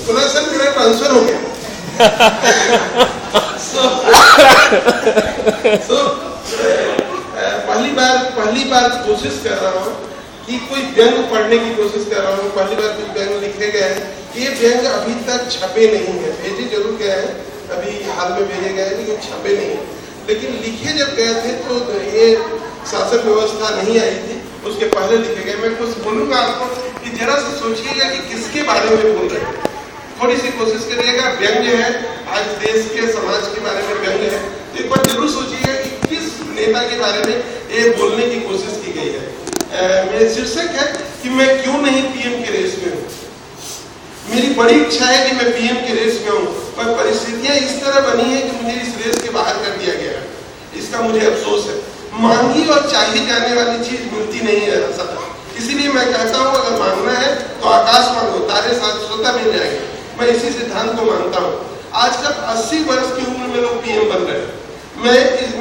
बोला सर मेरा ट्रांसफर हो गया। पहली बार कोशिश कर रहा हूँ कि कोई व्यंग पढ़ने की कोशिश कर रहा हूँ। पहली बार कुछ व्यंग लिखे गए हैं। ये व्यंग अभी तक छपे नहीं है, भेजे जरूर गए हैं, अभी हाल में भेजे गए हैं, लेकिन छपे नहीं है। लेकिन लिखे जब गए थे तो ये शासन व्यवस्था नहीं आई थी, उसके पहले लिखे गए। मैं कुछ बोलूंगा आपको कि जरा सा सोचिएगा कि किसके बारे में बोल रहे हैं, थोड़ी सी कोशिश करिएगा। व्यंग है, आज देश के समाज के बारे में व्यंग है, तो एक बार जरूर सोचिएगा कि किस नेता के बारे में ये बोलने की कोशिश की गई है। मेरा शीर्षक है कि मैं क्यों नहीं पीएम के रेस में हूँ। मेरी बड़ी इच्छा है कि मैं पीएम के रेस में हूँ, पर परिस्थितियां इस तरह बनी है कि मुझे इस रेस के बाहर कर दिया गया है। इसका मुझे अफसोस है। मांगी और चाहिए जाने वाली चीज मिलती नहीं है सदा, इसीलिए मैं कहता हूँ अगर मांगना है तो आकाश मांगो, तारे स्वतः मिल जाएंगे। मैं इसी सिद्धांत को मानता हूँ। आजकल 80 वर्ष की उम्र में लोग पीएम बन रहे हैं।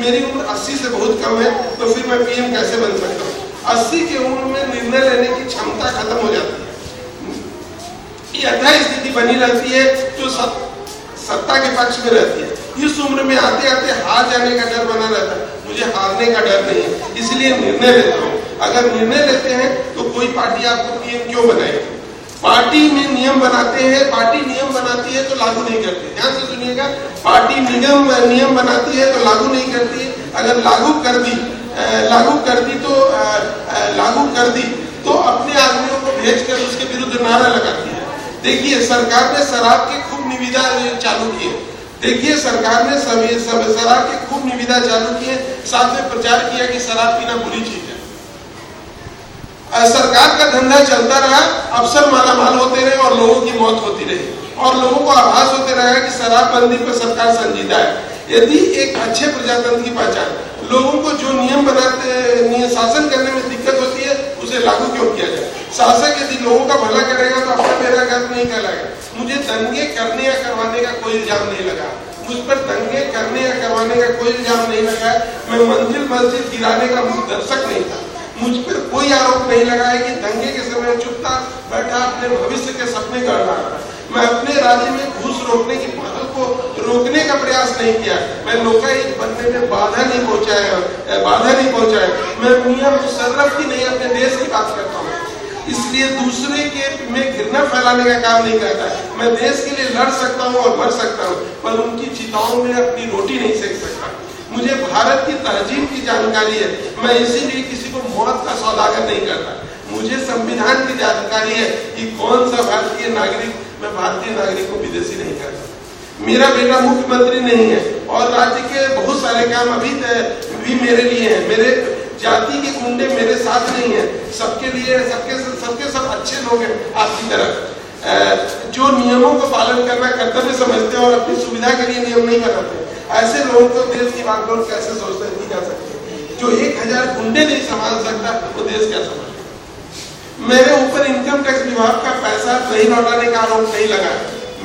मेरी उम्र 80 से बहुत कम है, तो फिर मैं पीएम कैसे बन सकता हूँ? 80 की उम्र में निर्णय लेने की क्षमता खत्म हो जाती है। यथा स्थिति बनी रहती है जो सत्ता के पक्ष में रहती है। इस उम्र में आते आते हार जाने का डर बना रहता है। मुझे हारने का डर नहीं है, इसलिए निर्णय लेता हूँ। अगर निर्णय लेते हैं तो कोई पार्टी आपको पीएम क्यों बनाएगी? पार्टी में नियम बनाते हैं, पार्टी नियम बनाती है तो लागू नहीं करती। ध्यान से सुनिएगा, पार्टी नियम बनाती है तो लागू नहीं करती। अगर लागू कर दी तो अपने आदमियों को भेजकर उसके विरुद्ध नारा लगाती है। देखिए सरकार ने शराब की खूब निविदा चालू की है। देखिए सरकार ने शराब की खूब निविदा चालू की है, साथ में प्रचार किया कि शराब पीना बुरी चीज है। सरकार का धंधा चलता रहा, अफसर मालामाल होते रहे और लोगों की मौत होती रही, और लोगों को आभास होते रहा कि शराबबंदी पर सरकार संजीदा है। यदि एक अच्छे प्रजातंत्र की पहचान लोगों को जो नियम बनाते शासन करने में दिक्कत होती है उसे लागू क्यों किया जाए? शासक यदि लोगों का भला करेगा तो अपना मेरा गर्व नहीं कहलाएगा। मुझे दंगे करने या करवाने का कोई इल्जाम नहीं लगा, मुझ पर दंगे करने या करवाने का कोई इल्जाम नहीं लगा। मैं मंजिल गिराने का दर्शक नहीं था। मुझ पर कोई आरोप नहीं लगा है कि दंगे के समय चुपचाप बैठा अपने भविष्य के सपने गढ़ रहा था। मैं अपने राज्य में घूस रोकने की पहल को रोकने का प्रयास नहीं किया। मैं लोकायुक्त बनने में बाधा नहीं पहुंचाया। मैं मियां मुशर्रफ की नहीं, अपने देश की बात करता हूँ। इसलिए दूसरे के में घृणा फैलाने का काम नहीं करता। मैं देश के लिए लड़ सकता हूँ और मर सकता हूँ, पर उनकी चिताओं में अपनी रोटी नहीं सेक सकता। मुझे भारत की तहजीब की जानकारी है, मैं इसीलिए किसी को मौत का सौदागर नहीं करता। मुझे संविधान की जानकारी है कि कौन सा भारतीय नागरिक, मैं भारतीय नागरिक को विदेशी नहीं करता। मेरा बेटा मुख्यमंत्री नहीं है और राज्य के बहुत सारे काम अभी भी मेरे लिए हैं। मेरे जाति के गुंडे मेरे साथ नहीं है, सबके लिए सबके सब अच्छे लोग हैं आपकी तरफ, जो नियमों को पालन करना कर्तव्य समझते हैं और अपनी सुविधा के लिए नियम नहीं बनाते। ऐसे लोगों को देश की बागडोर कैसे सोचते की जा सकती? जो 1000 गुंडे नहीं संभाल सकता वो देश क्या संभाल? मेरे ऊपर इनकम टैक्स विभाग का पैसा नहीं लौटाने का आरोप नहीं लगा।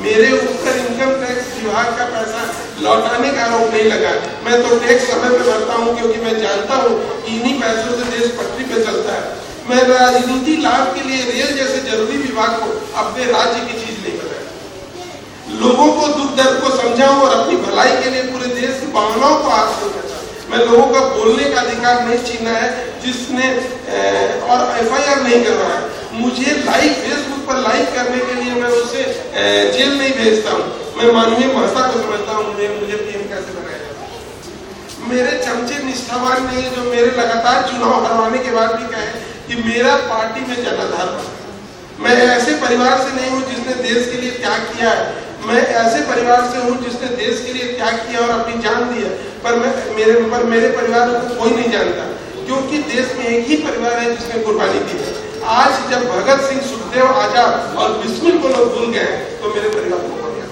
मेरे ऊपर इनकम टैक्स विभाग का पैसा लौटाने का आरोप नहीं लगा। मैं तो टैक्स समय पे भरता हूँ, क्योंकि मैं जानता हूँ कि इन्हीं पैसों से देश पटरी पे चलता है। मैं राजनीति लाभ के लिए रेल जैसे जरूरी विभाग को अपने राज्य की चीज नहीं बनाया। लोगों को दुख दर्द को समझाऊं और अपनी भलाई के लिए पूरे देश की भावनाओं को हाथ नहीं करता। मैं लोगों का बोलने का अधिकार नहीं छीना है, जिसने और FIR नहीं करवाया। मुझे लाइव फेसबुक पर लाइव करने के लिए मैं उसे जेल नहीं भेजता हूँ। मैं मानवीय महत्ता को समझता हूँ। मुझे पीएम कैसे बनाया जाए? मेरे चमचे निष्ठावान नहीं है, जो मेरे लगातार चुनाव हरवाने के बाद भी कहे कि मेरा पार्टी में जनाधार बना। मैं ऐसे परिवार से नहीं हूँ जिसने देश के लिए त्याग किया है। मैं ऐसे परिवार से हूँ जिसने देश के लिए त्याग किया और अपनी जान दी है, पर मेरे परिवार को कोई नहीं जानता, क्योंकि देश में एक ही परिवार है जिसने कुर्बानी दी है। आज जब भगत सिंह, सुखदेव, आजाद और बिस्मिल को लोग भूल गए तो मेरे परिवार को भूल गया।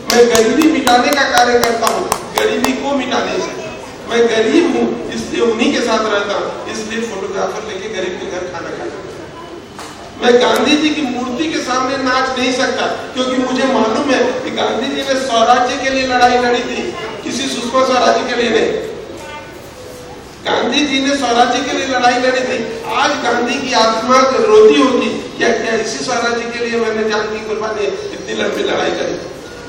मैं गरीबी मिटाने का कार्य करता हूँ, गरीबी को मिटा नहीं सकता। मैं गरीब हूँ इसलिए उन्हीं के साथ रहता हूँ, इसलिए फोटोग्राफर लेके गरीब के घर खाना खाता हूँ। मैं गांधी जी की मूर्ति के सामने नाच नहीं सकता, क्योंकि मुझे मालूम है कि गांधी जी ने स्वराज्य के लिए लड़ाई लड़ी थी, किसी सुषमा स्वराज के लिए नहीं। गांधी जी ने स्वराज्य के लिए लड़ाई लड़ी थी। आज गांधी की आत्मा रोती होगी क्या क्या इसी स्वराज्य के लिए मैंने जान की कुर्बानी इतनी लंबी लड़ाई करी।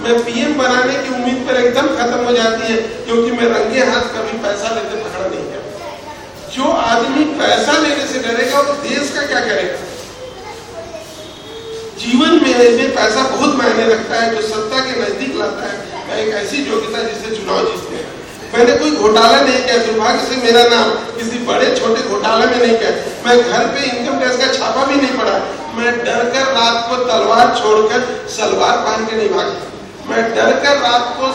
मैं पीएम बनाने की उम्मीद पर एकदम खत्म हो जाती है, क्योंकि मैं रंगे हाथ कभी पैसा लेते पकड़ा नहीं गया। जो आदमी पैसा लेने से डरेगा वो देश का क्या करेगा। जीवन में पैसा बहुत मायने रखता है, जो सत्ता के नजदीक लाता है एक ऐसी योग्यता जिससे चुनाव जीतते हैं। मैंने कोई घोटाला नहीं किया, दुर्भाग्य से मेरा नाम किसी बड़े छोटे घोटाले में नहीं किया। मैं घर पे इनकम टैक्स का छापा भी नहीं पड़ा। मैं डर कर रात को तलवार छोड़कर सलवार पहन के नहीं भागता। मैं डर कर रात को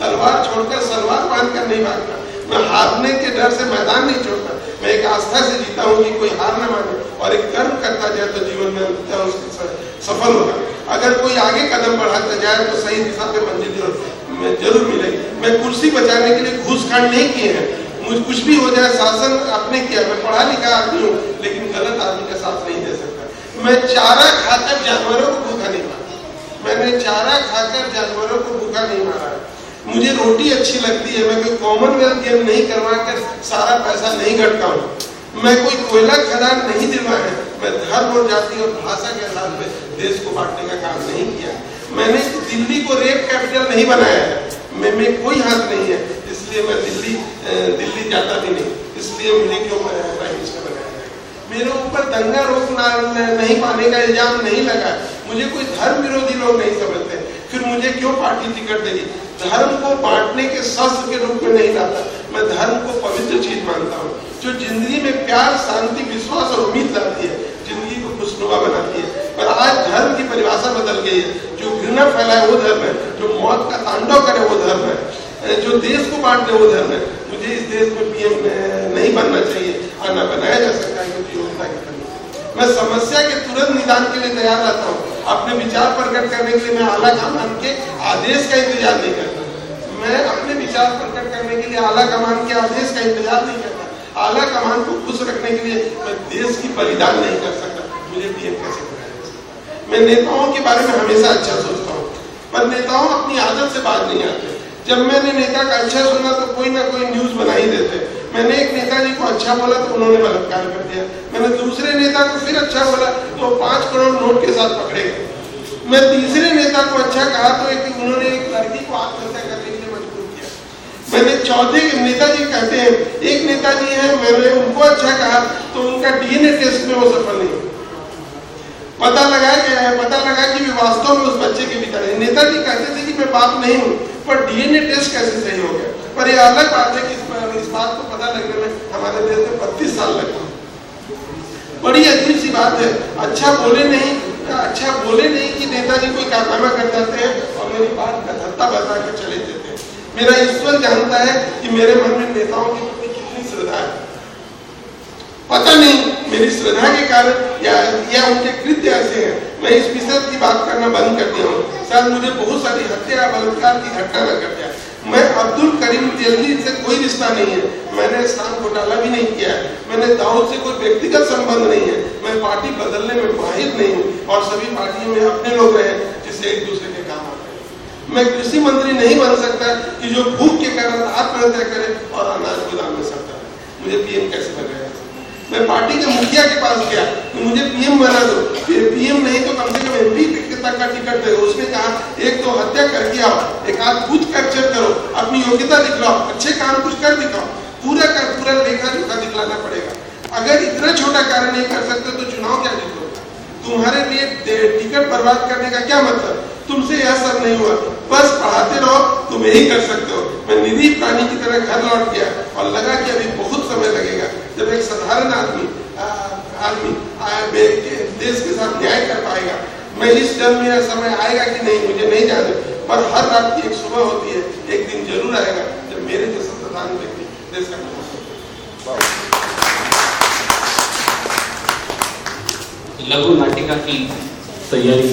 तलवार छोड़कर सलवार पहन कर नहीं भागता। मैं हारने के डर से मैदान नहीं छोड़ता। मैं एक आस्था से जीता हूँ कि कोई हार न माने और एक कर्म करता जाए तो जीवन में अंततः उसके सफल होगा। अगर कोई आगे कदम बढ़ाता जाए तो सही दिशा पे मंजिल जरूर मिलेगी। मैं कुर्सी बचाने के लिए घूसकांड नहीं किए हैं। मुझे कुछ भी हो जाए शासन आपने किया। मैं पढ़ा लिखा आदमी हूँ, लेकिन गलत आदमी का साथ नहीं दे सकता। मैं चारा खाकर जानवरों को भूखा नहीं मारा। मैंने चारा खाकर जानवरों को भूखा नहीं मारा। मुझे रोटी अच्छी लगती है। मैं कोई कॉमनवेल्थ गेम नहीं करवा कर सारा पैसा नहीं घटता हूँ। मैं कोई कोयला खदान नहीं दिलवाया है। मैं धर्म और जाति और भाषा के आधार पर देश को बांटने का काम नहीं किया। मैंने दिल्ली को रेप कैपिटल नहीं बनाया है। मैं कोई हाथ नहीं है, इसलिए मैं दिल्ली जाता भी नहीं। इसलिए मुझे क्यों प्राइम मिनिस्टर बनाया है। मेरे ऊपर दंगा रोकना नहीं पाने का इल्जाम नहीं लगा। मुझे कोई धर्म विरोधी लोग नहीं समझते, फिर मुझे क्यों पार्टी टिकट देगी। धर्म को बांटने के शस्त्र के रूप में नहीं लाता। मैं धर्म को पवित्र चीज मानता हूँ, जो जिंदगी में प्यार, शांति, विश्वास और उम्मीद लाती है, जिंदगी को खुशनुमा बनाती है। पर आज धर्म की परिभाषा बदल गई है। जो घृणा फैलाए वो धर्म है, जो मौत का तांडव करे वो धर्म है, जो देश को बांट दे वो धर्म है। मुझे इस देश में पीएम नहीं बनना चाहिए और न बनाया जा सकता है, क्योंकि योग्यता की कमी है। मैं समस्या के तुरंत निदान के लिए तैयार रहता हूँ। अपने विचार प्रकट करने के लिए मैं आला कमान के आदेश का इंतजार नहीं करता। मैं अपने विचार प्रकट करने के लिए आला कमान के आदेश का इंतजार नहीं करता। आला कमान को खुश रखने के लिए मैं देश की बलिदान नहीं कर सकता। मुझे पीएम कैसे बनाया जा सकता। मैं नेताओं के बारे में हमेशा अच्छा सोचता हूँ, पर नेताओं अपनी आदत से बात नहीं आते। जब मैंने नेता का अच्छा सुना तो कोई ना कोई न्यूज बना ही देते। मैंने एक नेताजी को अच्छा बोला तो उन्होंने बलात्कार कर दिया। मैंने दूसरे नेता को फिर अच्छा बोला तो 5 करोड़ नोट के साथ पकड़े गए। मैं तीसरे नेता को अच्छा कहा तो उन्होंने एक लड़की को आत्महत्या करने के लिए मजबूर किया। मैंने चौथे नेताजी कहते हैं, एक नेताजी है, मैंने उनको अच्छा कहा तो उनका डीएनए टेस्ट में वो सफल नहीं। पता लगा कि वे वास्तव में उस बच्चे के पिता नहीं। नेताजी कहते थे कि मैं बाप नहीं हूँ, पर डीएनए टेस्ट कैसे सही हो गया। पर यह अलग बात है कि इस बात को पता लगने में हमारे देश में 32 साल लगे। बड़ी अजीब सी बात है। अच्छा बोले नहीं कि नेताजी कोई कारनामा कर जाते हैं और मेरी बात का धत्ता बता के चले जाते हैं। मेरा ईश्वर जानता है कि मेरे मन में नेताओं के प्रति कितनी श्रद्धा है। पता नहीं मेरी श्रद्धा के कारण या उनके कृत्य ऐसे हैं। मैं इस विषय की बात करना बंद कर दिया हूँ। शायद मुझे बहुत सारी हत्या बलात्कार की घटना न कर दिया। मैं अब्दुल करीम तेलगी से कोई रिश्ता नहीं है। मैंने इस्लाम घोटाला भी नहीं किया है। मैंने दाऊद से कोई व्यक्तिगत संबंध नहीं है। मैं पार्टी बदलने में माहिर नहीं हूँ और सभी पार्टियों में अपने लोग रहे जिससे एक दूसरे के काम आते हैं। मैं कृषि मंत्री नहीं बन सकता कि जो भूख के कारण आत्महत्या करे और अनाज गोदाम में सकता है। मुझे पीएम कैसे बनाया। मैं पार्टी के मुखिया के पास गया तो मुझे पीएम बना दो। पीएम नहीं तो कम से कम एमपी तक का टिकट दे। उसने कहा एक तो हत्या करके आओ, एक आध बूथ कैप्चर करो, अपनी योग्यता दिखलाओ, अच्छे काम कुछ कर दिखाओ। पूरा लेखा जोखा दिखलाना पड़ेगा। अगर इतना छोटा कार्य नहीं कर सकते तो चुनाव क्या जीतोगे। तुम्हारे लिए टिकट बर्बाद करने का क्या मतलब। तुमसे यह सब नहीं हुआ, बस पढ़ाते रहो, तुम यही कर सकते हो। मैं निरीह प्राणी की तरह घर लौट गया और लगा कि अभी बहुत समय लगेगा जब एक साधारण आदमी देश के साथ न्याय कर पाएगा। मैं इस जन्म में समय आएगा कि नहीं मुझे नहीं जाने, पर हर रात की एक सुबह होती है। एक दिन जरूर आएगा जब मेरे जैसा प्रधान व्यक्ति देश का लघु नाटिका की तैयारी